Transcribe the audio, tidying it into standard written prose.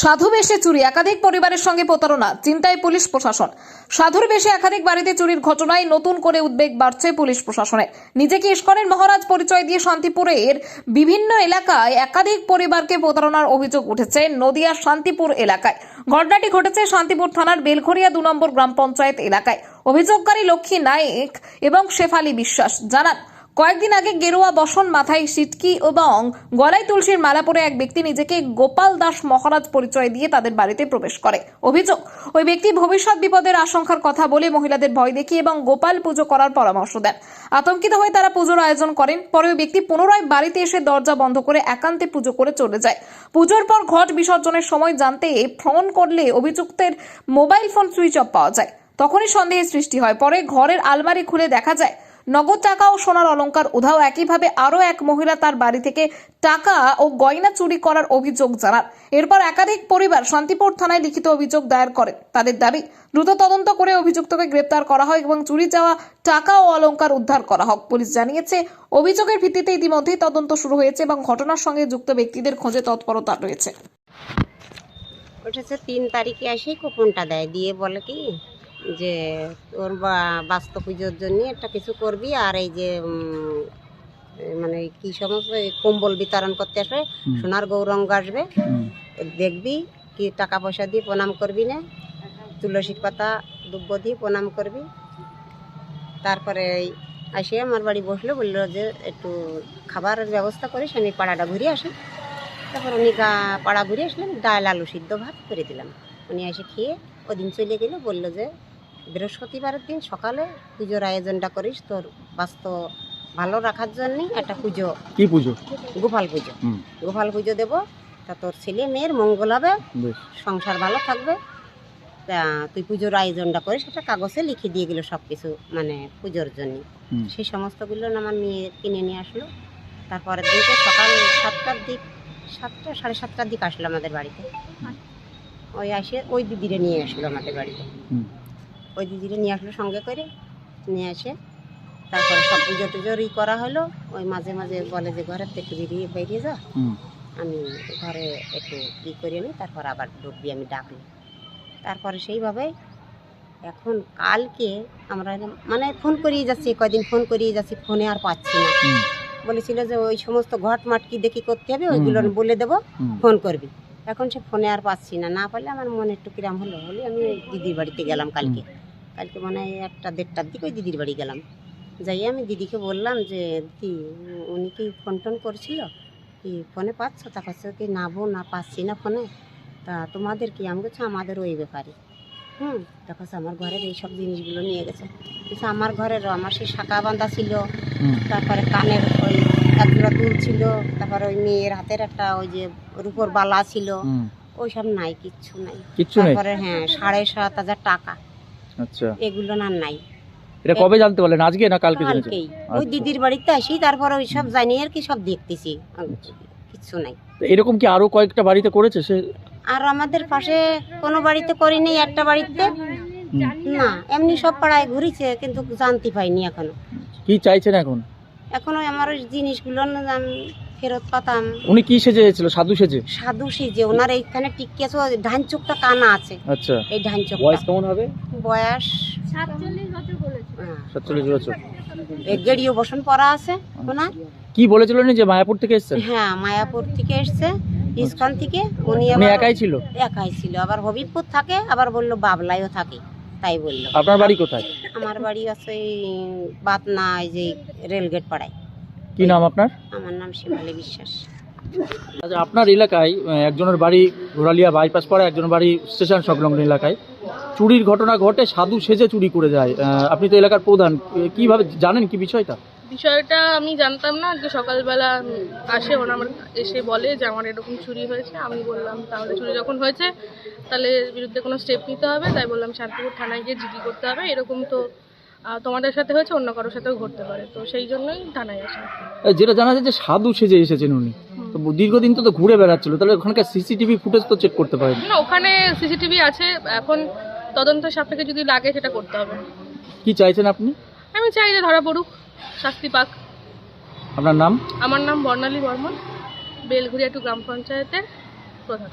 সাধু বেশে চুরি, একাধিক পরিবারের সঙ্গে প্রতারণা, চিন্তায় পুলিশ প্রশাসন। সাধুর বেশে একাধিক বাড়িতে চুরির ঘটনায় নতুন করে উদ্বেগ বাড়ছে পুলিশ প্রশাসনের। নিজেকে ইস্কনের মহারাজ পরিচয় দিয়ে শান্তিপুরের বিভিন্ন এলাকায় একাধিক পরিবারকে প্রতারণার অভিযোগ উঠেছে নদিয়ার শান্তিপুর এলাকায়। ঘটনাটি ঘটেছে শান্তিপুর থানার বেলঘরিয়া 2 নম্বর গ্রাম পঞ্চায়েত এলাকায়। অভিযোগকারী লক্ষ্মী নায়েক এবং শেফালি বিশ্বাস জানান, কয়েকদিন আগে গেরুয়া বসন, মাথায় সিটকি এবং গলায় তুলসীর মালা পরে এক ব্যক্তি নিজেকে গোপাল দাস মহারাজ পরিচয় দিয়ে তাদের বাড়িতে প্রবেশ করে। অভিযোগ, ওই ব্যক্তি ভবিষ্যৎ বিপদের আশঙ্কার কথা বলে মহিলাদের ভয় দেখিয়ে এবং গোপাল পুজো করার পরামর্শ দেন। আতঙ্কিত হয়ে তারা পুজোর আয়োজন করেন। পরে ওই ব্যক্তি পুনরায় বাড়িতে এসে দরজা বন্ধ করে একান্তে পুজো করে চলে যায়। পুজোর পর ঘট বিসর্জনের সময় জানতে ফোন করলে অভিযুক্তের মোবাইল ফোন সুইচ অফ পাওয়া যায়। তখনই সন্দেহের সৃষ্টি হয়। পরে ঘরের আলমারি খুলে দেখা যায় নগদ টাকা ও সোনার অলংকার উধাও। একইভাবে আরও এক মহিলা তার বাড়ি থেকে টাকা ও গয়না চুরি করার অভিযোগ জানান। এরপর একাধিক পরিবার শান্তিপুর থানায় লিখিত অভিযোগ দায়ের করেন। তাদের দাবি, দ্রুত তদন্ত করে অভিযুক্তকে গ্রেপ্তার করা হয় এবং চুরি যাওয়া টাকা ও অলংকার উদ্ধার করা হোক। পুলিশ জানিয়েছে, অভিযোগের ভিত্তিতে ইতিমধ্যেই তদন্ত শুরু হয়েছে এবং ঘটনার সঙ্গে যুক্ত ব্যক্তিদের খোঁজে তৎপরতা রয়েছে। ওঠেছে 3 তারিখে এসেই কুপনটা দেয়, দিয়ে বলে কি যে তোর বাস্তু পুজোর জন্য একটা কিছু করবি, আর এই যে মানে কি সমস্ত কম্বল বিতরণ করতে আসবে, সোনার গৌরঙ্গ আসবে, দেখবি কি টাকা পয়সা দিয়ে প্রণাম করবি না, তুলসী পাতা দুব্য দিয়ে প্রণাম করবি। তারপরে আসে আমার বাড়ি বসলো, বললো যে একটু খাবারের ব্যবস্থা করিস, আমি পাড়াটা ঘুরে আসি। তারপর উনি পাড়া ঘুরে আসলেন, ডাল আলু সিদ্ধ ভাত করে দিলাম। উনি এসে খেয়ে ওদিন চলে গেলে, বললো যে বৃহস্পতিবারের দিন সকালে পুজোর আয়োজনটা করিস, তোর বাস্তু ভালো রাখার জন্য একটা পুজো। কি পুজো? গোপাল পুজো। গোপাল পুজো দেবো, তা তোর ছেলে মেয়ের মঙ্গল হবে, সংসার ভালো থাকবে, তা তুই পুজোর আয়োজনটা করিস। একটা কাগজে লিখে দিয়ে গেল সব কিছু, মানে পুজোর জন্য। সেই সমস্তগুলো আমার মেয়ে কিনে নিয়ে আসলো। তারপরের দিনকে সকাল 7টার দিক, 7টা সাড়ে 7টার দিক আসলো আমাদের বাড়িতে। ওই আসে ওই দিদিরে নিয়ে আসলো আমাদের বাড়িতে। ওই দিদিরে নিয়ে আসলো সঙ্গে করে নিয়ে আসে। তারপরে সব পুজো টুজোরই করা হলো। ওই মাঝে মাঝে বলে যে ঘরের থেকে বেরিয়ে যা, আমি ঘরে একটু ই করে নিই, তারপর আবার ঢুকবি, আমি ডাকলি। তারপরে সেইভাবে এখন কালকে আমরা মানে ফোন করিয়ে যাচ্ছি, কয়দিন ফোন করিয়ে যাচ্ছি, ফোনে আর পাচ্ছি না। বলেছিল যে ওই সমস্ত ঘট মাট কি দেখি করতে হবে, ওইগুলো বলে দেবো, ফোন করবি। এখন সে ফোনে আর পাচ্ছি না, না পারলে আমার মনে একটু কিরাম হলো। আমি দিদির বাড়িতে গেলাম কালকে মানে 1টা-1:30টার দিকে ওই দিদির বাড়ি গেলাম। যাই আমি দিদিকে বললাম যে দিদি, উনি কি ফোন টোন করছিল, কি ফোনে পাচ্ছ? তা কাছে কি না বউ, না পাচ্ছি না ফোনে। তা তোমাদের কি? আমি বলছি আমাদের ওই ব্যাপারে। দেখা যাচ্ছে আমার ঘরের এইসব জিনিসগুলো নিয়ে গেছে। কিন্তু আমার ঘরের আমার সেই শাঁখা বাঁধা ছিল, তারপরে কানের ওই একজোড়া দুল ছিল, তারপরে ওই মেয়ের হাতের একটা ওই যে রূপোর বালা ছিল, ওইসব নাই, কিচ্ছু নাই। তারপরে 7,500 টাকা, আচ্ছা, এগুলো না নাই। এটা কবে জানতে পারলেন? আজকে না কালকে? কালকেই ওই দিদির বাড়িতে আসি, তারপর ওই সব জানি আর কি, সব দেখতেছি, কিচ্ছু নাই। এরকম কি আরো কয়েকটা বাড়িতে করেছে সে? আর আমাদের পাশে কোনো বাড়িতে করিনি, একটা বাড়িতে না, এমনি সব পাড়ায় ঘুরিছে, কিন্তু জানতে পাইনি এখনো। কি চাইছেন এখন? এখনো আমার ওই জিনিসগুলো আমি ফেরত পাতাম। উনি কি সেজে এসেছিল? সাধু সেজে? সাধু সেজে। ওনার এইখানে টিকে আছে, ধান চোখটা কানা আছে। আচ্ছা, এই ধান চোখ। বয়স কেমন হবে? বয়স 47 বছর। গেড়িও বসন পরা আছে ওনার। কি বলেছিলেন যে মায়াপুর থেকে এসেছেন? হ্যাঁ, মায়াপুর থেকে এসছে, ইস্কন থেকে। উনি একাই ছিল? একাই ছিল, আবার হবিবপুর থাকে, আবার বললো বাবলাইও থাকে, তাই বললো। আপনার বাড়ি কোথায়? আমার বাড়ি আছে এই বাতনা, এই যে রেলগেট পাড়ায়। কি নাম আপনার? আমার নাম শেফালি বিশ্বাস। আচ্ছা, আপনার এলাকায় একজনের বাড়ি ঘোরালিয়া বাইপাস পাড়া, একজনের বাড়ি স্টেশন সংলগ্ন এলাকায় চুরির ঘটনা ঘটে, সাধু সেজে চুরি করে যায়। আপনি তো এলাকার প্রধান, কিভাবে জানেন কি বিষয়টা? বিষয়টা আমি জানতাম না। আজকে সকালবেলা আসে ওরা, আমার এসে বলে যে আমার এরকম চুরি হয়েছে। আমি বললাম তাহলে চুরি যখন হয়েছে তাহলে বিরুদ্ধে কোনো স্টেপ নিতে হবে। তাই বললাম শান্তিপুর থানায় গিয়ে জিডি করতে হবে, এরকম তো তোমাদের সাথে হয়েছে, অন্য কারোর সাথেও ঘটতে পারে, তো সেই জন্যই থানায় আসা। যেটা জানা যায় যে সাধু সেজে এসেছেন উনি, তো দীর্ঘদিন তো ঘুরে বেড়াচ্ছিল, তাহলে ওখানকার সিসিটিভি ফুটেজ তো চেক করতে পারেন না? ওখানে সিসিটিভি আছে, এখন তদন্ত সাপেক্ষে যদি লাগে সেটা করতে হবে। কি চাইছেন আপনি? আমি চাই যে ধরা পড়ুক, শাস্তি পাক। আপনার নাম? আমার নাম বর্ণালী বর্মন, বেলঘরিয়া 2 গ্রাম পঞ্চায়েতের প্রধান।